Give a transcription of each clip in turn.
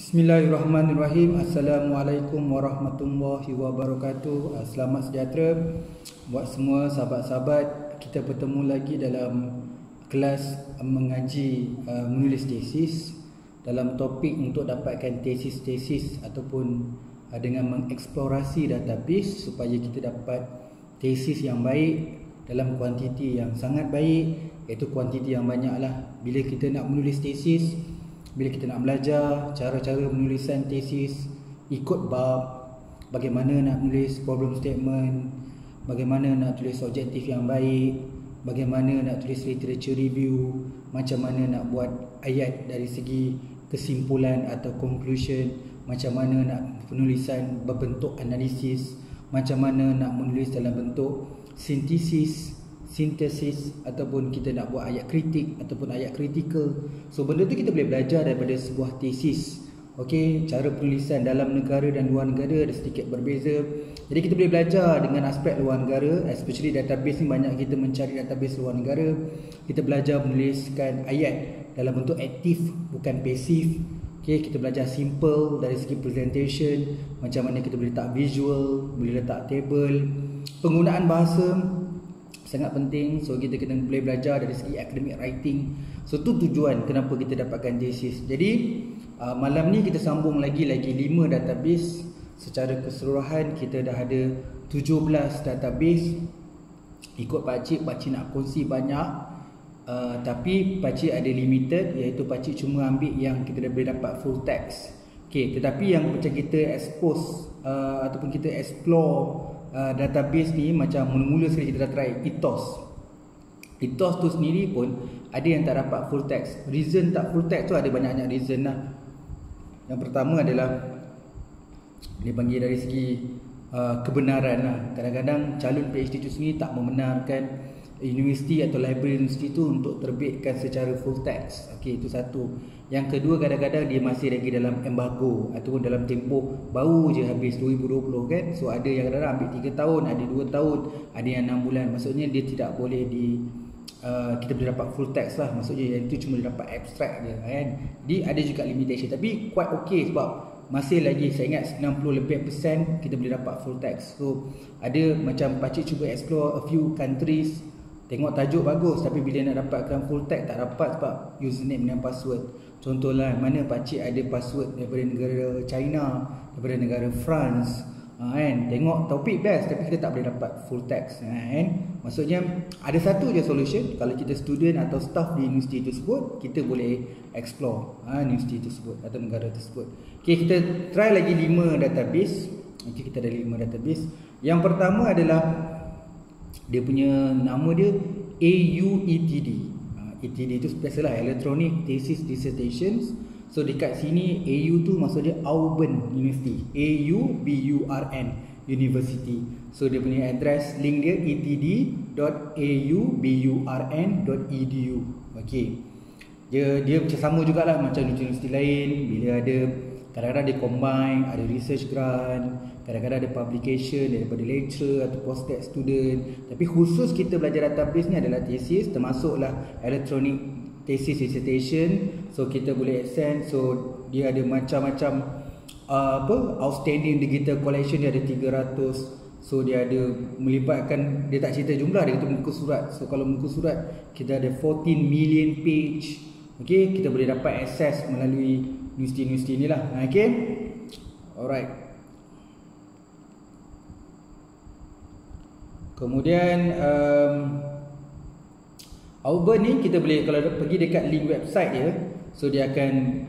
Bismillahirrahmanirrahim. Assalamualaikum warahmatullahi wabarakatuh. Selamat sejahtera buat semua sahabat-sahabat. Kita bertemu lagi dalam kelas mengaji menulis tesis dalam topik untuk dapatkan tesis-tesis ataupun dengan mengeksplorasi database supaya kita dapat tesis yang baik dalam kuantiti yang sangat baik, iaitu kuantiti yang banyak lah. Bila kita nak menulis tesis, bila kita nak belajar cara-cara penulisan tesis, ikut bab, bagaimana nak menulis problem statement, bagaimana nak tulis objektif yang baik, bagaimana nak tulis literature review, macam mana nak buat ayat dari segi kesimpulan atau conclusion, macam mana nak penulisan berbentuk analisis, macam mana nak menulis dalam bentuk sintesis ataupun kita nak buat ayat kritik ataupun ayat kritikal. So benda tu kita boleh belajar daripada sebuah tesis. Okey, cara penulisan dalam negara dan luar negara ada sedikit berbeza. Jadi kita boleh belajar dengan aspek luar negara, especially database ni banyak kita mencari database luar negara. Kita belajar menuliskan ayat dalam bentuk aktif bukan pasif. Okey, kita belajar simple dari segi presentation, macam mana kita boleh letak visual, boleh letak table. Penggunaan bahasa sangat penting. So kita kena boleh belajar dari segi academic writing. So tu tujuan kenapa kita dapatkan tesis. Jadi malam ni kita sambung lagi 5 database. Secara keseluruhan kita dah ada 17 database. Ikut pakcik nak kongsi banyak, tapi pakcik ada limited, iaitu pakcik cuma ambil yang kita dah boleh dapat full text. Okay, tetapi yang macam kita expose ataupun kita explore database ni, macam mula-mula sekali kita dah try Ethos tu sendiri pun ada yang tak dapat full text. Reason tak full text tu ada banyak-banyak reason lah. Yang pertama adalah dia panggil dari segi kebenaran lah. Kadang-kadang calon PhD tu sendiri tak membenarkan universiti atau library universiti tu untuk terbitkan secara full text. Okey, itu satu. Yang kedua, kadang-kadang dia masih lagi dalam embargo ataupun dalam tempoh baru je habis 2020 kan. So ada yang kadang-kadang ambil 3 tahun, ada 2 tahun, ada yang 6 bulan. Maksudnya dia tidak boleh kita boleh dapat full text lah. Maksudnya yang itu cuma dapat abstract je kan. Jadi ada juga limitation, tapi quite okay sebab masih lagi saya ingat 90% lebih kita boleh dapat full text. So ada macam pakcik cuba explore a few countries, tengok tajuk bagus, tapi bila nak dapatkan full text tak dapat sebab username dan password. Contohlah mana pakcik ada password daripada negara China, daripada negara France, kan? Tengok topik best tapi kita tak boleh dapat full text, kan? Maksudnya ada satu je solution. Kalau kita student atau staff di universiti tersebut, kita boleh explore universiti tersebut atau negara tersebut. Okay, kita try lagi 5 database. Okay, kita ada 5 database. Yang pertama adalah dia punya nama dia AUETD. ETD itu biasalah Electronic Thesis Dissertations. So dekat sini AU tu maksud dia Auburn University, AUBURN University. So dia punya address link dia etd.auburn.edu. Okey. Dia macam sama jugalah macam universiti lain. Bila ada, kadang-kadang dia combine, ada research grant, kadang-kadang ada publication daripada lecturer atau postdoc student. Tapi khusus kita belajar database ni adalah tesis, termasuklah electronic thesis dissertation. So kita boleh extend. So dia ada macam-macam outstanding digital collection, dia ada 300. So dia ada melibatkan, dia tak cerita jumlah, dia kata muka surat. So kalau muka surat kita ada 14 million page. Okay, kita boleh dapat akses melalui universiti-universiti ni lah. Okay, alright. Kemudian Auburn ni kita boleh, kalau pergi dekat link website dia, so dia akan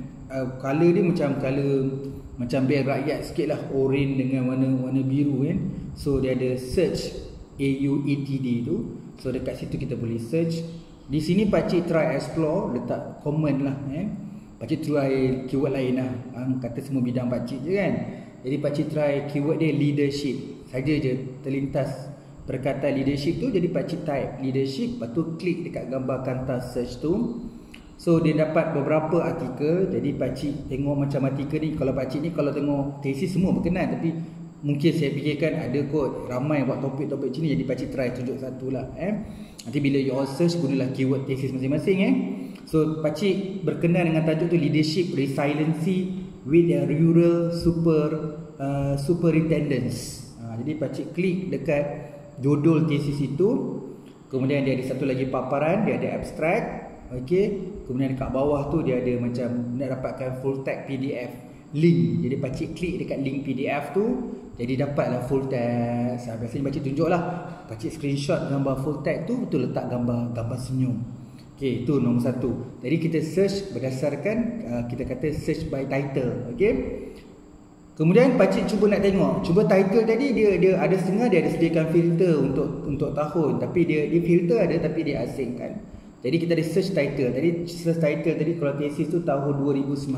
color dia macam color macam bel rakyat sikit lah, orange dengan warna biru kan. So dia ada search AUETD tu. So dekat situ kita boleh search. Di sini pakcik try explore, letak comment lah kan. Pakcik try keyword lain lah, kata semua bidang pakcik je kan. Jadi pakcik try keyword dia leadership saja je, terlintas perkataan leadership tu. Jadi pakcik type leadership, lepas tu klik dekat gambar kantas search tu. So dia dapat beberapa artikel. Jadi pakcik tengok macam artikel ni, kalau pakcik ni kalau tengok tesis semua berkenan, tapi mungkin saya fikirkan ada kot ramai buat topik-topik macam ni, jadi pakcik try tunjuk satu lah. Nanti bila you all search, gunalah keyword tesis masing-masing. So pakcik berkenan dengan tajuk tu, leadership, resiliency, with the rural superintendents. Jadi pakcik klik dekat judul tesis itu. Kemudian dia ada satu lagi paparan, dia ada abstract. Okey, kemudian dekat bawah tu dia ada macam nak dapatkan full text PDF link. Jadi pakcik klik dekat link PDF tu, jadi dapatlah full text. Biasanya pakcik tunjuklah, pakcik screenshot gambar full text tu, betul letak gambar senyum. Okey, itu nombor satu. Jadi kita search berdasarkan kita kata search by title. Okey. Kemudian pakcik cuba nak tengok, cuba title tadi dia ada setengah dia ada sediakan filter untuk tahun, tapi dia filter ada tapi dia asingkan. Jadi kita ada search title. Tadi search title tadi kalau tesis tu tahun 2019.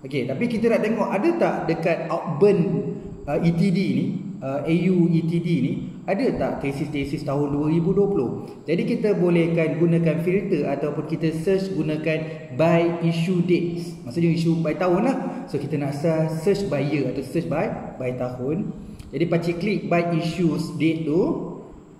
Okey, tapi kita nak tengok ada tak dekat Outburn ETD ni, AU ETD ni, ada tak tesis-tesis tahun 2020. Jadi kita bolehkan gunakan filter ataupun kita search gunakan by issue dates. Maksudnya issue by tahun lah. So kita nak search by year atau search by tahun. Jadi pakcik klik by issues date tu.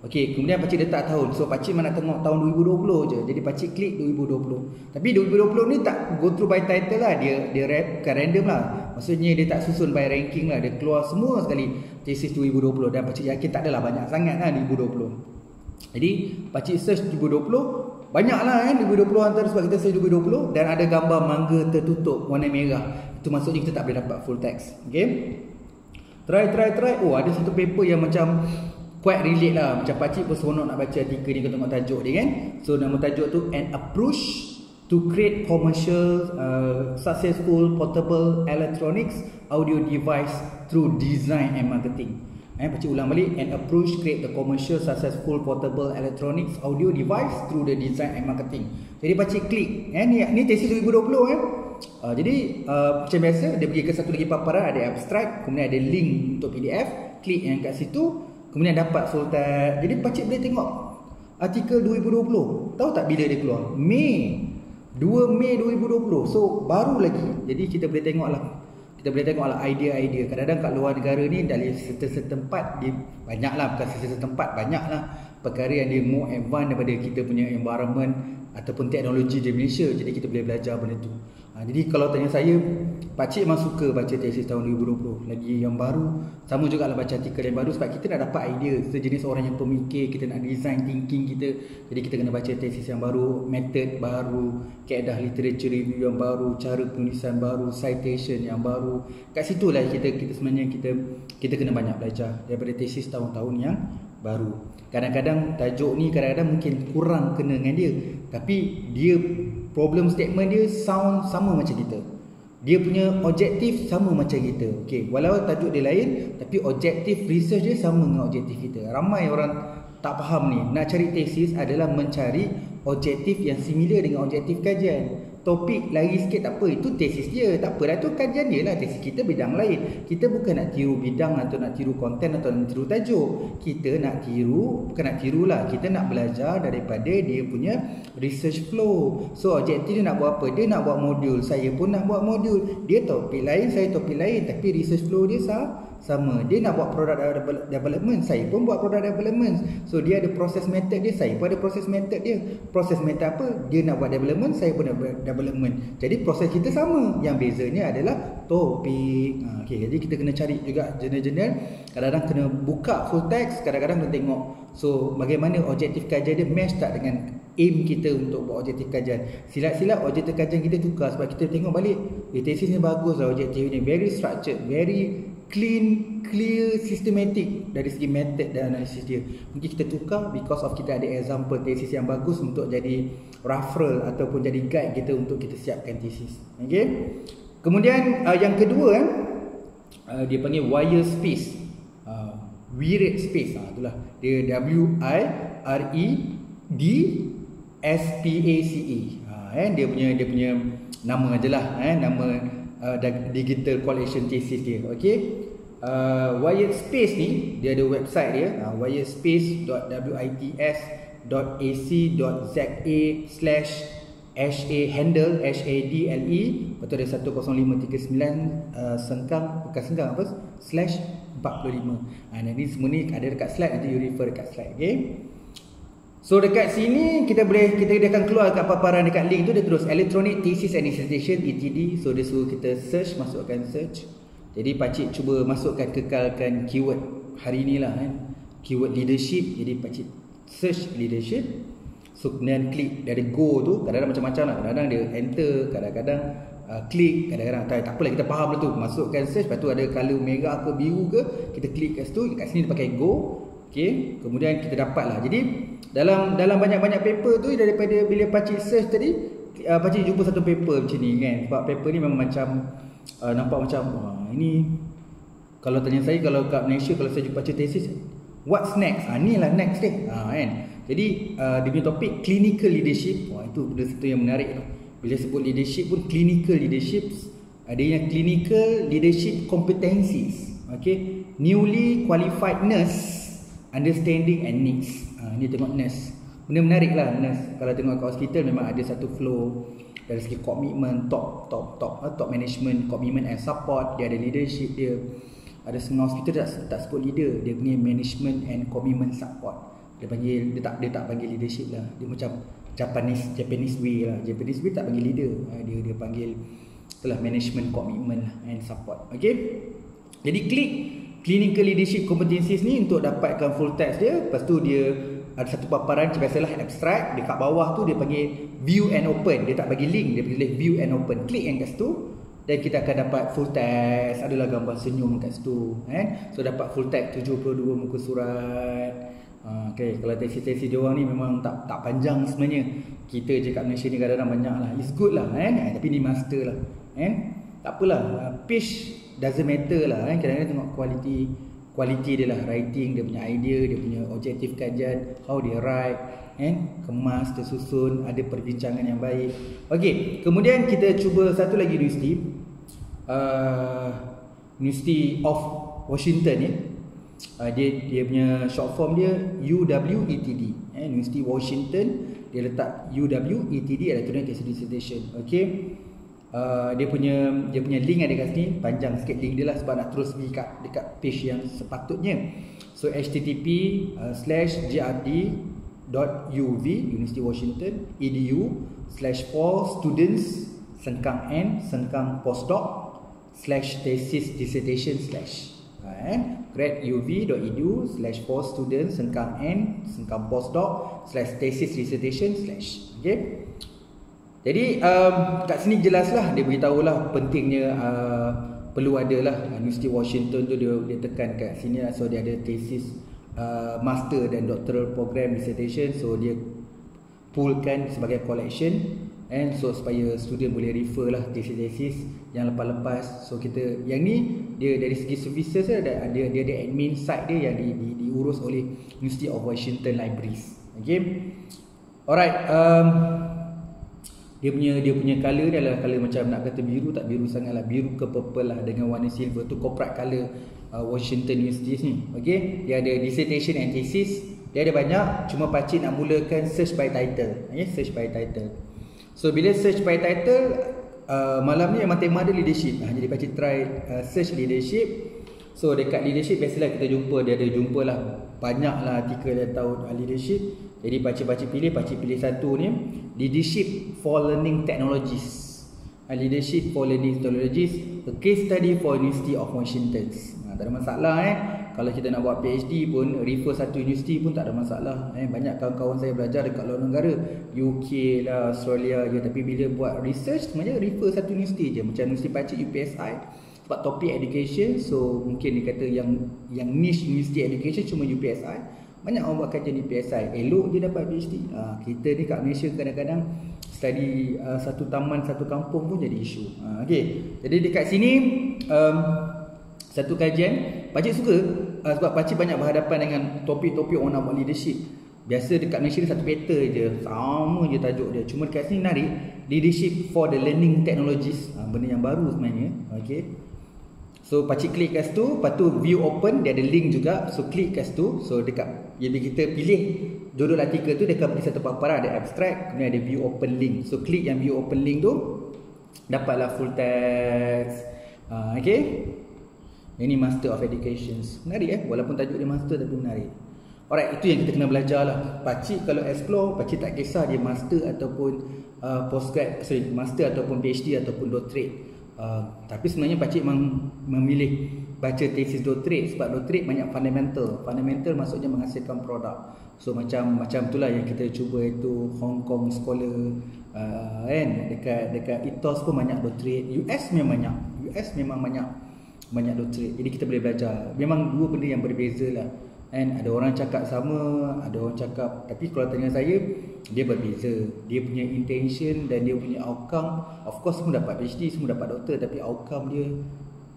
Okey, kemudian pakcik letak tahun. So pakcik mana tengok tahun 2020 je. Jadi pakcik klik 2020. Tapi 2020 ni tak go through by title lah. Dia bukan random lah. Maksudnya dia tak susun by ranking lah. Dia keluar semua sekali tesis 2020. Dan pakcik yakin tak adalah banyak sangat kan 2020. Jadi pakcik search 2020, banyak lah kan 2020 antara sebab kita search 2020. Dan ada gambar mangga tertutup warna merah. Itu maksudnya kita tak boleh dapat full text. Okay, try. Oh, ada satu paper yang macam quite relate lah. Macam pakcik pun seronok nak baca artikel ni. Kau tengok tajuk dia kan. So nama tajuk tu An Approach to Create Commercial Successful Portable Electronics Audio Device Through Design and Marketing. Pakcik ulang balik. An Approach Create the Commercial Successful Portable Electronics Audio Device Through the Design and Marketing. Jadi pakcik klik. Ni tesis 2020 jadi macam biasa dia pergi ke satu lagi paparan, ada abstract, kemudian ada link untuk PDF. Klik yang kat situ, kemudian dapat full text. Jadi pakcik boleh tengok artikel 2020. Tahu tak bila dia keluar? 2 Mei 2020. So baru lagi. Jadi kita boleh tengoklah idea-idea. Kadang-kadang kat luar negara ni dari setempat dia banyaklah, bukan setempat banyaklah perkara yang dia more advance daripada kita punya environment ataupun teknologi di Malaysia. Jadi kita boleh belajar benda tu. Jadi kalau tanya saya, pakcik memang suka baca tesis tahun 2020. Lagi yang baru, sama juga lah baca artikel yang baru. Sebab kita nak dapat idea, sejenis orang yang pemikir, kita nak design thinking kita. Jadi kita kena baca tesis yang baru, method baru, kaedah literature review yang baru, cara penulisan baru, citation yang baru. Kat situlah kita sebenarnya kita kena banyak belajar daripada tesis tahun-tahun yang baru. Kadang-kadang tajuk ni kadang-kadang mungkin kurang kena dengan dia, tapi dia problem statement dia sound sama macam kita. Dia punya objektif sama macam kita. Okey, walau tajuk dia lain, tapi objektif research dia sama dengan objektif kita. Ramai orang tak faham ni. Nak cari tesis adalah mencari objektif yang similar dengan objektif kajian. Topik lari sikit tak apa, itu tesis dia. Tak apa dah, tu kajian dia lah. Tesis kita bidang lain. Kita bukan nak tiru bidang atau nak tiru konten atau nak tiru tajuk. Kita nak tiru, bukan nak tiru lah, kita nak belajar daripada dia punya research flow. So objektif dia nak buat apa? Dia nak buat modul, saya pun nak buat modul. Dia topik lain, saya topik lain, tapi research flow dia sama. Dia nak buat product development, saya pun buat product development. So dia ada proses method dia, saya pun ada proses method dia. Proses method apa? Dia nak buat development, saya pun nak buat development. Jadi proses kita sama. Yang bezanya adalah topik. Okay, jadi kita kena cari juga jurnal-jurnal. Kadang-kadang kena buka full text, kadang-kadang kena tengok. So bagaimana objektif kajian dia match tak dengan aim kita untuk buat objektif kajian. Silap-silap objektif kajian kita tukar sebab kita tengok balik, tesis ni bagus lah, objektif ni very structured, very clear, systematic dari segi method dan analisis dia. Mungkin kita tukar because of kita ada example tesis yang bagus untuk jadi referral ataupun jadi guide kita untuk kita siapkan tesis. Okay. Kemudian yang kedua dia panggil wire space, wired space. Itulah dia WIREDSPACE. Dia punya nama ajalah, nama digital collection thesis dia. Okey. Wired space ni dia ada website dia, wiredspace.wits.ac.za/ha handle HADLE, betul dia 10539 /45. Nanti semua ni ada dekat slide, nanti you refer dekat slide. Okey. So dekat sini kita akan keluar kat paparan dekat link tu, dia terus Electronic Thesis and Dissertation ETD. So dia suruh kita search, masukkan search. Jadi pakcik cuba masukkan, kekalkan keyword hari ni lah kan, keyword leadership. Jadi pakcik search leadership. So kemudian klik dari go tu, kadang-kadang macam-macam lah. Kadang-kadang dia enter, kadang-kadang klik, kadang-kadang tak apalah, kita faham lah tu. Masukkan search, lepas tu ada colour merah ke biru ke, kita klik kat situ. Kat sini dia pakai go. Okay, kemudian kita dapat lah. Jadi dalam banyak-banyak paper tu, daripada bila pakcik search tadi, pakcik jumpa satu paper macam ni kan. Sebab paper ni memang macam nampak macam ini, kalau tanya saya, kalau kat Malaysia kalau saya jumpa pakcik tesis, what's next? Ni lah next deh kan. Jadi dia punya topik clinical leadership. Itu benda satu yang menarik tu. Bila sebut leadership pun clinical leadership, ada yang clinical leadership competencies. Okay, newly qualified nurse understanding and needs. Ni tengok nurse. Benda menarik lah nurse. Kalau tengok kat hospital memang ada satu flow dari segi komitmen, top management, commitment and support. Dia ada leadership dia. Ada setengah hospital tak sebut leader, dia punya management and commitment support. Dia tak panggil leadership lah. Dia macam Japanese way lah. Japanese way tak panggil leader. Dia panggil itulah management, commitment and support. Okay. Jadi klik clinical leadership competencies ni untuk dapatkan full text dia. Lepas tu dia ada satu paparan, biasalah abstract. Dekat bawah tu dia panggil view and open. Dia tak bagi link, dia pilih view and open. Klik yang kat situ dan kita akan dapat full text. Adalah gambar senyum kat situ kan. So dapat full text 72 muka surat. Okay, kalau tesis-tesis dia orang ni memang tak panjang sebenarnya. Kita je kat Malaysia ni kadang-kadang banyak lah. It's good lah kan. Tapi ni master lah kan. Tak apalah, page doesn't matter lah kan. Kadang-kadang tengok quality dia lah, writing, dia punya idea, dia punya objektif kajian, how dia write kan, kemas, tersusun, ada perbincangan yang baik. Okey, kemudian kita cuba satu lagi universiti, University of Washington ni. Dia punya short form dia UWETD, University Washington. Dia letak UWETD, Electronic Thesis Dissertation. Okey. Dia punya link ada kat sini, panjang sikit link dia lah sebab nak terus pergi dekat page yang sepatutnya. So http://grd.uv University Washington edu/4students/postdoc/thesis dissertation/ grad.uv.edu/4students/postdoc/thesis dissertation/. Okay. Jadi kat sini jelaslah, dia beritahu lah pentingnya perlu adalah University Washington tu dia tekan kat sini lah. So dia ada thesis, master dan doctoral program dissertation. So dia poolkan sebagai collection, and so supaya student boleh refer lah tesis-tesis yang lepas-lepas. So kita yang ni dia dari segi services dia ada admin site dia yang diurus oleh University of Washington Libraries. Okay. Alright. Dia punya color dia adalah color macam nak kata biru, tak biru sangat lah, biru ke purple lah dengan warna silver tu, corporate color Washington University ni. Okay. Dia ada dissertation and thesis. Dia ada banyak, cuma pakcik nak mulakan search by title. Okay, search by title. So bila search by title, malam ni memang tema dia leadership. Jadi pakcik try search leadership. So dekat leadership biasalah kita jumpa, dia ada jumpa lah banyak lah artikel yang tahu leadership. Jadi pakcik pilih satu ni, leadership for learning technologies. Leadership for learning technologies, a case study for University of Washington. Tak ada masalah Kalau kita nak buat PhD pun refer satu universiti pun tak ada masalah. Banyak kawan-kawan saya belajar dekat luar negara, UK lah, Australia je, tapi bila buat research sebenarnya refer satu universiti je. Macam universiti pakcik UPSI sebab topik education. So mungkin dia kata yang niche university education cuma UPSI. Banyak orang buat kajian di PSI, elok je dapat PhD. Kita ni kat Malaysia kadang-kadang study satu taman satu kampung pun jadi isu. Okay. Jadi dekat sini satu kajian pakcik suka sebab pakcik banyak berhadapan dengan topik-topik orang nak buat leadership. Biasa dekat Malaysia ni satu pattern je, sama je tajuk dia. Cuma dekat sini menarik, leadership for the learning technologies. Benda yang baru sebenarnya. Okay. So pakcik klik kat situ, lepas tu view open, dia ada link juga. So klik kat situ. So dekat bila kita pilih judul artikel tu, dia akan bagi satu paparan, ada abstract, kemudian ada view open link. So klik yang view open link tu, dapatlah full text. Okay. Ini Master of Education. Menarik walaupun tajuk dia master tapi menarik. Alright, itu yang kita kena belajar lah. Pakcik kalau explore, pakcik tak kisah dia master ataupun master ataupun PhD ataupun doctorate. Tapi sebenarnya pakcik memang memilih baca tesis doctorate sebab doctorate banyak fundamental. Fundamental maksudnya menghasilkan produk. So macam itulah yang kita cuba itu Hong Kong scholar kan, dekat ethos pun banyak doctorate. US memang banyak doctorate. Jadi kita boleh belajar. Memang dua benda yang berbeza lah. And ada orang cakap sama, ada orang cakap, tapi kalau tanya saya, dia berbeza. Dia punya intention dan dia punya outcome. Of course semua dapat PhD, semua dapat doktor, tapi outcome dia,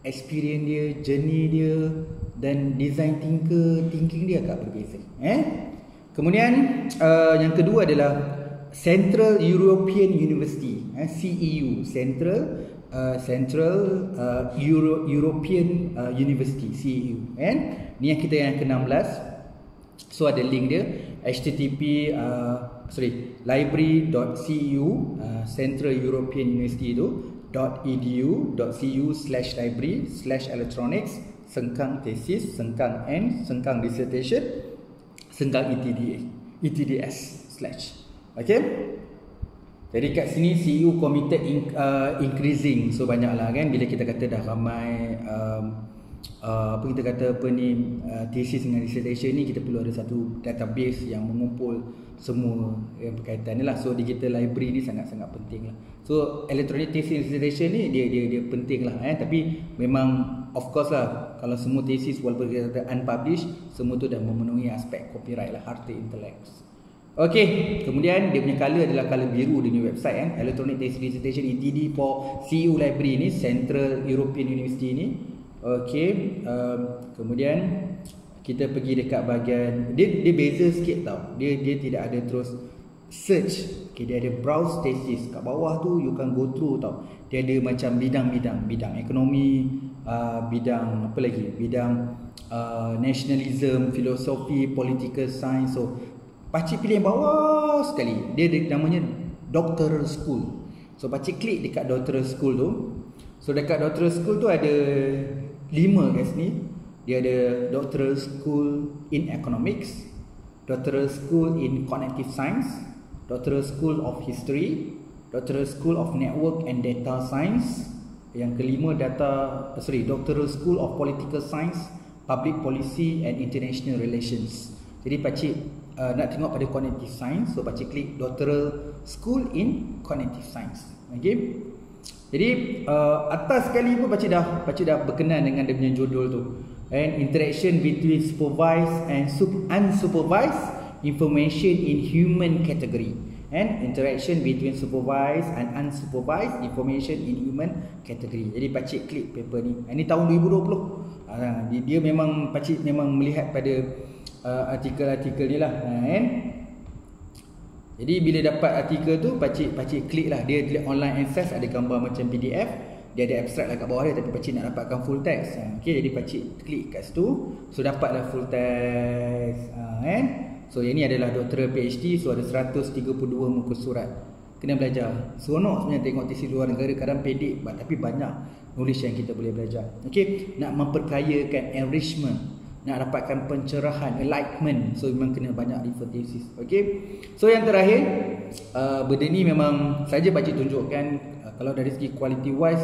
experience dia, journey dia dan design thinking dia agak berbeza. Kemudian yang kedua adalah Central European University, CEU, Central European University, CEU. Ni yang kita yang ke-16. So ada link dia, http library.ceu Central European University tu .edu.cu/library/electronics /tesis /dissertation /etds/ okay. Jadi kat sini CEU committed increasing. So banyaklah kan, bila kita kata dah ramai tesis dengan dissertation ni, kita perlu ada satu database yang mengumpul semua yang berkaitan ni lah. So digital library ni sangat-sangat penting lah. So electronic thesis dissertation ni dia penting lah tapi memang of course lah, kalau semua tesis walaupun kita kata unpublished, semua tu dah memenuhi aspek copyright lah, harta intelek. Okey, kemudian dia punya color adalah color biru di website Electronic Thesis Dissertation ETD for CEU Library ni, Central European University ni. Okey, kemudian kita pergi dekat bahagian dia beza sikit tau. Dia tidak ada terus search. Okey, dia ada browse thesis. Kat bawah tu you can go through tau. Dia ada macam bidang ekonomi, bidang apa lagi? Bidang nationalism, filosofi, political science. So pakcik pilih yang bawah sekali. Dia namanya doctoral school. So pakcik klik dekat doctoral school tu. So dekat doctoral school tu ada 5 kat sini. Dia ada doctoral school in economics, doctoral school in cognitive science, doctoral school of history, doctoral school of network and data science. Yang kelima doctoral school of political science, public policy and international relations. Jadi pakcik nak tengok pada cognitive science, so pakcik klik doctoral school in cognitive science. Okay. Jadi atas sekali pun pakcik dah berkenan dengan dia punya judul tu. And interaction between supervised and unsupervised information in human category. And interaction between supervised and unsupervised information in human category. Jadi pakcik klik paper ni. Ini tahun 2020. Dia memang pakcik memang melihat pada artikel-artikel ni lah. Jadi bila dapat artikel tu, pakcik klik lah. Dia online access, ada gambar macam PDF. Dia ada abstract lah kat bawah dia, tapi pakcik nak dapatkan full text. Okay, jadi pakcik klik kat situ. So dapatlah full text. So yang ni adalah doktoral PhD. So ada 132 muka surat. Kena belajar. Seronok sebenarnya tengok tesis luar negara. Kadang pendek tapi banyak knowledge yang kita boleh belajar. Okay, nak memperkayakan enrichment, nak dapatkan pencerahan, enlightenment. So memang kena banyak refer tesis. Okay. So yang terakhir, benda ni memang saja pakcik tunjukkan. Kalau dari segi quality wise,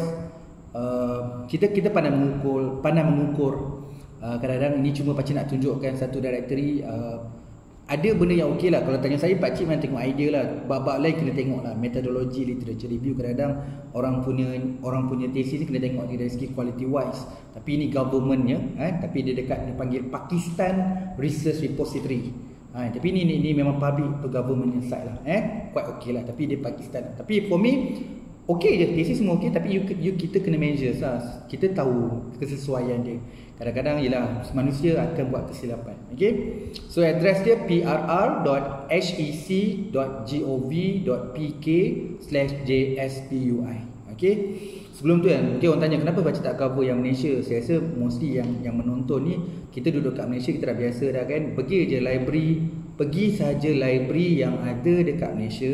kita pandai mengukur. Kadang-kadang ini cuma pakcik nak tunjukkan satu directory. Ada benda yang okey lah. Kalau tanya saya, pakcik memang tengok idea lah. Bab-bab lain kena tengok lah. Methodology, literature review. Kadang-kadang orang punya tesis ni kena tengok dari segi quality wise. Tapi ini governmentnya, tapi dia panggil Pakistan Research Repository. Tapi ini memang public to government side lah. Quite okey lah. Tapi dia Pakistan. Tapi for me, okey je, tesis semua okey, tapi kita kena measure lah. Kita tahu kesesuaian dia. Kadang-kadang ialah manusia akan buat kesilapan. Okay. So address dia prr.hec.gov.pk/jspui. Okay. Sebelum tu kan, mungkin orang tanya kenapa pakcik tak cover yang Malaysia. Saya rasa mostly yang menonton ni, kita duduk kat Malaysia, kita dah biasa dah kan. Pergi je library pergi sahaja library yang ada dekat Malaysia.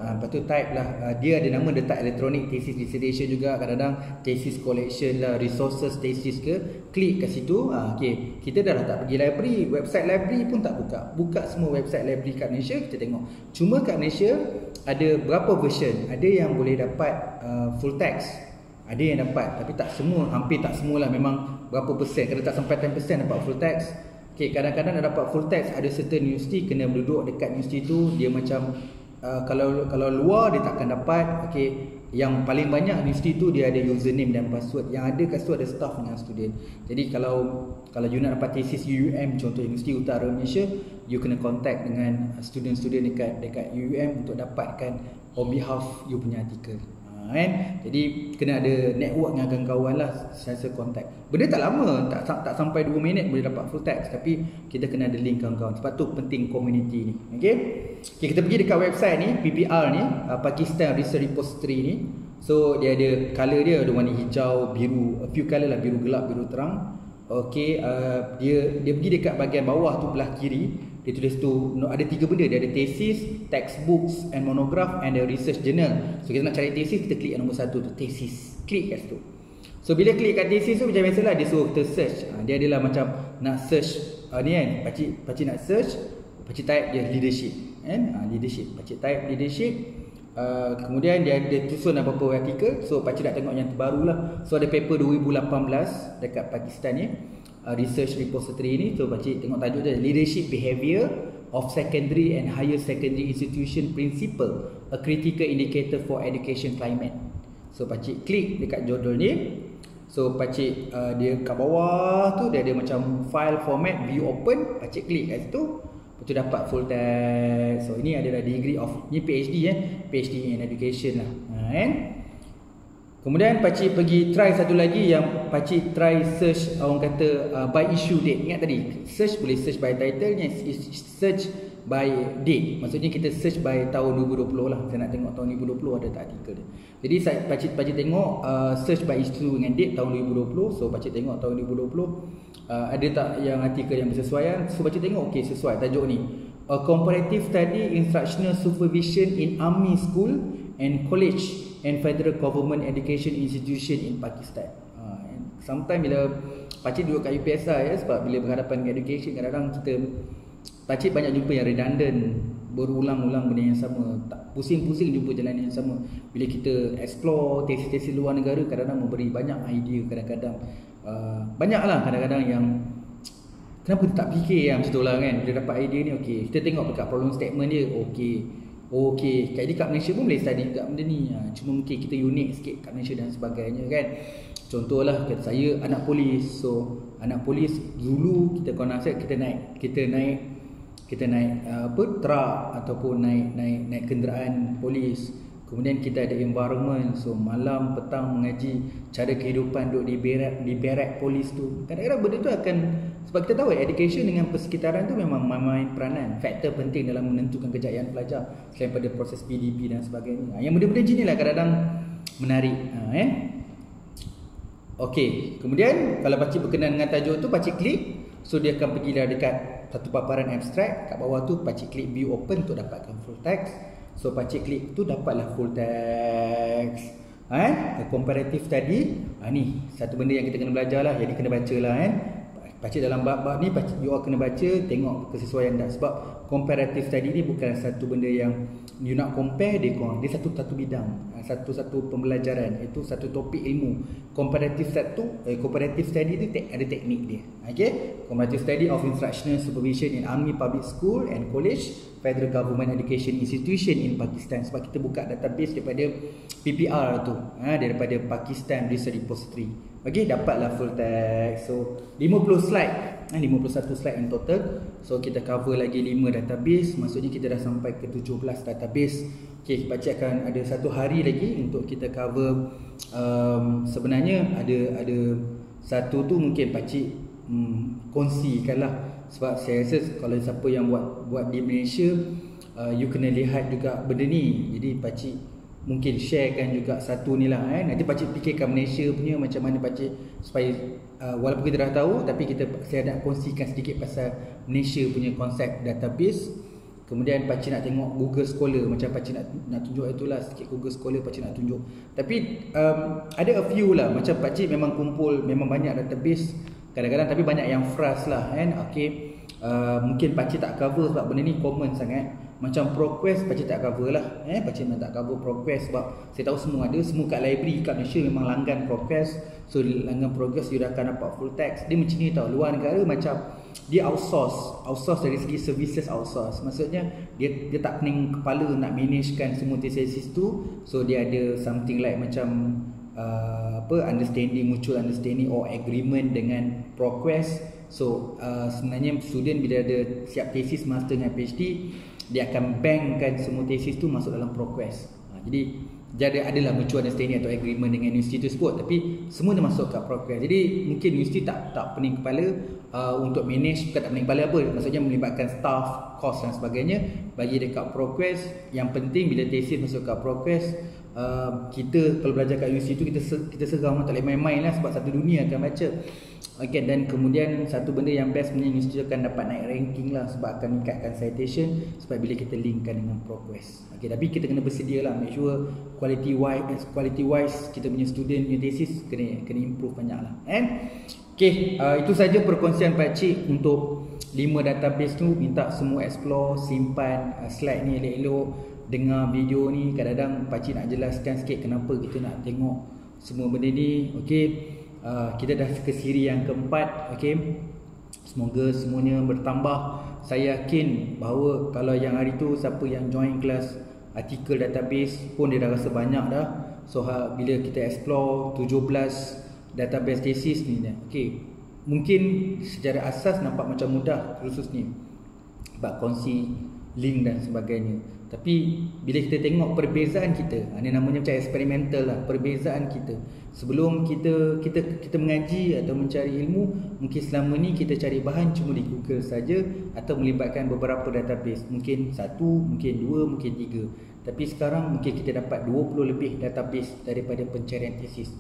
Lepas tu type lah, dia ada nama letak electronic thesis dissertation juga, kadang-kadang thesis collection lah, resources thesis ke, klik kat situ. Okay, kita dah tak pergi library, website library pun tak buka semua website library kat Malaysia, kita tengok. Cuma kat Malaysia ada berapa version, ada yang boleh dapat full text, ada yang dapat, tapi tak semua, hampir tak semua lah, memang berapa persen, kadang tak sampai 10% dapat full text. Okay, kadang-kadang nak dapat full text, ada certain universiti kena duduk dekat universiti tu, dia macam kalau luar dia takkan dapat. Okay, yang paling banyak universiti tu dia ada username dan password, yang ada kat situ ada staff dengan student. Jadi kalau you nak dapat tesis UUM, contoh Universiti Utara Malaysia, you kena contact dengan student-student dekat UUM untuk dapatkan on behalf you punya artikel. Kan? Jadi kena ada network dengan kawan-kawan lah, saya contact. Benda tak lama, tak sampai 2 minit boleh dapat full text, tapi kita kena ada link kawan-kawan. Sebab tu penting community ni. Okay, kita pergi dekat website ni, PPR ni, Pakistan Research Repository ni. So dia ada color dia, ada warna hijau, biru, a few color lah, biru gelap, biru terang. Okay, dia pergi dekat bahagian bawah tu belah kiri, dia tulis tu ada 3 benda, dia ada thesis, textbooks and monograph, and the research journal. So kita nak cari thesis, kita klik yang nombor 1 tu, thesis, klik kat situ. So bila klik kat thesis tu macam biasalah, dia suruh kita search. Dia adalah macam nak search ni kan, pakcik nak search, pakcik type dia leadership kan, leadership, pakcik type leadership. Kemudian dia susun apa-apa artikel. So pakcik nak tengok yang terbaru lah. So ada paper 2018 dekat Pakistan ni, research repository ni. So pakcik tengok tajuk dia, Leadership Behaviour of Secondary and Higher Secondary Institution Principle, a Critical Indicator for Education Climate. So pakcik klik dekat judul ni. So pakcik dia kat bawah tu dia ada macam file format, view open, pakcik klik kat situ. Lepas tu dapat full text. So ini adalah degree of, ni PhD PhD in Education lah kan. Kemudian pakcik pergi try satu lagi, yang pakcik try search orang kata by issue date. Ingat tadi, search boleh search by title, ni search by date. Maksudnya kita search by tahun 2020 lah. Saya nak tengok tahun 2020 ada tak artikel dia. Jadi pakcik tengok search by issue dengan date tahun 2020. So pakcik tengok tahun 2020 ada tak yang artikel yang bersesuaian. So pakcik tengok okey, sesuai tajuk ni, a comparative study instructional supervision in army school and college and federal government education institution in Pakistan. Sometimes bila pakcik duduk kat UPSR sebab bila berhadapan dengan education, kadang-kadang pakcik banyak jumpa yang redundant, berulang-ulang benda yang sama, tak pusing-pusing jumpa jalan yang sama. Bila kita explore tesis-tesis luar negara, kadang-kadang memberi banyak idea, kadang-kadang banyaklah kadang-kadang yang kenapa kita tak fikir yang macam tu lah kan. Bila dapat idea ni, okey, kita tengok dekat problem statement dia, okey, kat Malaysia pun boleh study dekat benda ni. Cuma mungkin kita unik sikit kat Malaysia dan sebagainya kan. Contohlah kata saya anak polis. So anak polis dulu kita konasep kita naik truk ataupun naik kenderaan polis. Kemudian kita ada environment, so malam petang mengaji cara kehidupan duduk di barak polis tu. Kadang-kadang benda tu akan, sebab kita tahu education dengan persekitaran tu memang main peranan, faktor penting dalam menentukan kejayaan pelajar selain pada proses PDP dan sebagainya. Yang benda-benda macam ni lah kadang-kadang menarik Okey, kemudian kalau pakcik berkenan dengan tajuk tu, pakcik klik. So dia akan pergi dah dekat satu paparan abstrak. Kat bawah tu pakcik klik view open untuk dapatkan full text. So pakcik klik tu dapatlah full text. Comparative study. Ni satu benda yang kita kena belajar lah. Jadi kena baca lah kan. Pakcik dalam bab-bab ni pakcik you all kena baca, tengok kesesuaian tak. Sebab comparative study ni bukan satu benda yang you nak compare dia satu bidang, satu pembelajaran, itu satu topik ilmu. Comparative study tu ada teknik dia. Okay, comparative study of instructional supervision in army, public school and college, federal government education institution in Pakistan. Sebab kita buka database daripada PPR tu, daripada Pakistan Research Repository. Okay, dapatlah full text. So 50 slide, 51 slide in total. So kita cover lagi 5 database. Maksudnya kita dah sampai ke 17 database. Okay, pakcik akan ada satu hari lagi untuk kita cover. Sebenarnya ada satu tu mungkin pakcik kongsikan lah. Sebab saya rasa kalau siapa yang buat di Malaysia, you kena lihat juga benda ni. Jadi pakcik mungkin sharekan juga satu ni lah Nanti pakcik fikirkan Malaysia punya macam mana pakcik supaya walaupun kita dah tahu, tapi saya nak kongsikan sedikit pasal Malaysia punya konsep database. Kemudian pakcik nak tengok Google Scholar, macam pakcik nak tunjuk itulah sikit Google Scholar pakcik nak tunjuk. Tapi ada a few lah, macam pakcik memang kumpul, memang banyak database kadang-kadang, tapi banyak yang fast lah Okay, mungkin pakcik tak cover sebab benda ni common sangat. Macam ProQuest pakcik tak cover lah pakcik memang tak cover ProQuest sebab saya tahu semua ada, semua kat library kat Malaysia memang langgan ProQuest. So langgan ProQuest dia dah akan dapat full text. Dia macam ni tau, luar negara macam dia outsource dari segi services outsource. Maksudnya dia tak pening kepala nak managekan semua tesis tu. So dia ada something like macam mutual understanding or agreement dengan ProQuest. So sebenarnya student bila ada siap tesis master dengan PhD, dia akan bankkan semua tesis tu masuk dalam ProQuest. Jadi adalah mutual understanding atau agreement dengan universiti tersebut, tapi semua dah masuk kat ProQuest. Jadi mungkin universiti tak pening kepala untuk manage, bukan tak pening kepala apa, maksudnya melibatkan staff, kos dan sebagainya bagi dekat ProQuest. Yang penting bila tesis masuk kat ProQuest, kita kalau belajar kat universiti tu kita seram, tak boleh main-main lah sebab satu dunia akan baca. Okay, dan kemudian satu benda yang best punya universiti akan dapat naik ranking lah sebab akan meningkatkan citation sebab bila kita linkkan dengan ProQuest. Okay, tapi kita kena bersedia lah, make sure quality wise kita punya student punya tesis kena improve banyak lah. Okay, itu saja perkongsian pakcik untuk 5 database tu. Minta semua explore, simpan slide ni elok-elok, dengar video ni. Kadang-kadang pakcik nak jelaskan sikit kenapa kita nak tengok semua benda ni. Okay, kita dah ke siri yang keempat. Okay, semoga semuanya bertambah. Saya yakin bahawa kalau yang hari tu siapa yang join kelas artikel database pun dia dah rasa banyak dah. So bila kita explore 17 database tesis ni, okay, mungkin secara asas nampak macam mudah kursus ni sebab kongsi link dan sebagainya. Tapi bila kita tengok perbezaan kita, ini namanya macam eksperimental lah, perbezaan kita sebelum kita mengaji atau mencari ilmu, mungkin selama ni kita cari bahan cuma di Google saja atau melibatkan beberapa database, mungkin 1, mungkin 2, mungkin 3. Tapi sekarang mungkin kita dapat 20 lebih database daripada pencarian tesis.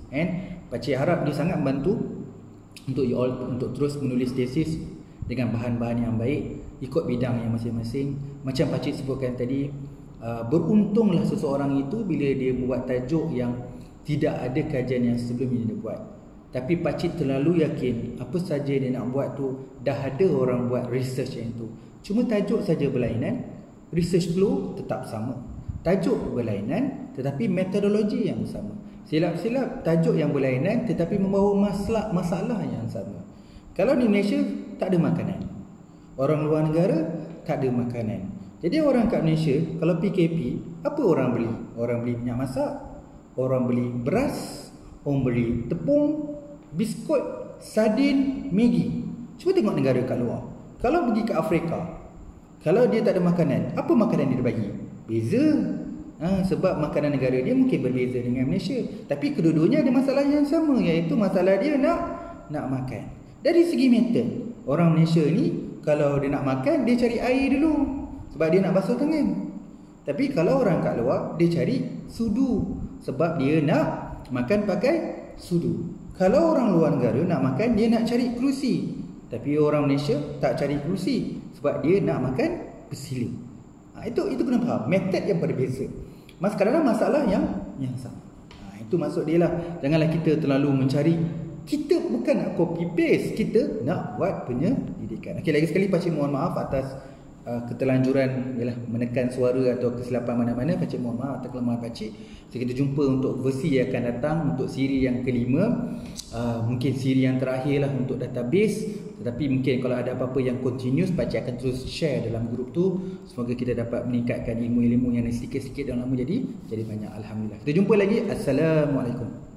Pakcik harap dia sangat membantu untuk terus menulis tesis dengan bahan-bahan yang baik ikut bidang yang masing-masing. Macam pakcik sebutkan tadi, beruntunglah seseorang itu bila dia buat tajuk yang tidak ada kajian yang sebelumnya dia buat. Tapi pakcik terlalu yakin apa saja dia nak buat tu dah ada orang buat research yang tu. Cuma tajuk saja berlainan, research flow tetap sama. Tajuk berlainan tetapi metodologi yang sama. Silap-silap tajuk yang berlainan tetapi membawa masalah yang sama. Kalau di Malaysia tak ada makanan, orang luar negara tak ada makanan. Jadi orang kat Malaysia kalau PKP, apa orang beli? Orang beli minyak masak, orang beli beras, orang beli tepung, biskut, sardin, Maggi. Cuba tengok negara kat luar. Kalau pergi ke Afrika, kalau dia tak ada makanan, apa makanan dia bagi? Beza. Sebab makanan negara dia mungkin berbeza dengan Malaysia, tapi kedua-duanya ada masalah yang sama, iaitu masalah dia nak makan. Dari segi metod, orang Malaysia ni kalau dia nak makan, dia cari air dulu sebab dia nak basuh tangan. Tapi kalau orang kat luar, dia cari sudu sebab dia nak makan pakai sudu. Kalau orang luar negara nak makan, dia nak cari kerusi. Tapi orang Malaysia tak cari kerusi sebab dia nak makan bersiling. Itu kena faham, metod yang berbeza. Kadang-kadang masalah yang sama. Itu maksud dia lah. Janganlah kita terlalu mencari. Kita bukan nak copy paste, kita nak buat penyelidikan. Okey, lagi sekali pakcik mohon maaf atas keterlanjuran menekan suara atau kesilapan mana-mana. Pakcik mohon maaf atas kelemahan pakcik. So, kita jumpa untuk versi yang akan datang, untuk siri yang kelima, mungkin siri yang terakhir lah untuk database. Tetapi mungkin kalau ada apa-apa yang continuous, pakcik akan terus share dalam grup tu. Semoga kita dapat meningkatkan ilmu-ilmu yang sedikit-sedikit dalam lama jadi banyak. Alhamdulillah. Kita jumpa lagi. Assalamualaikum.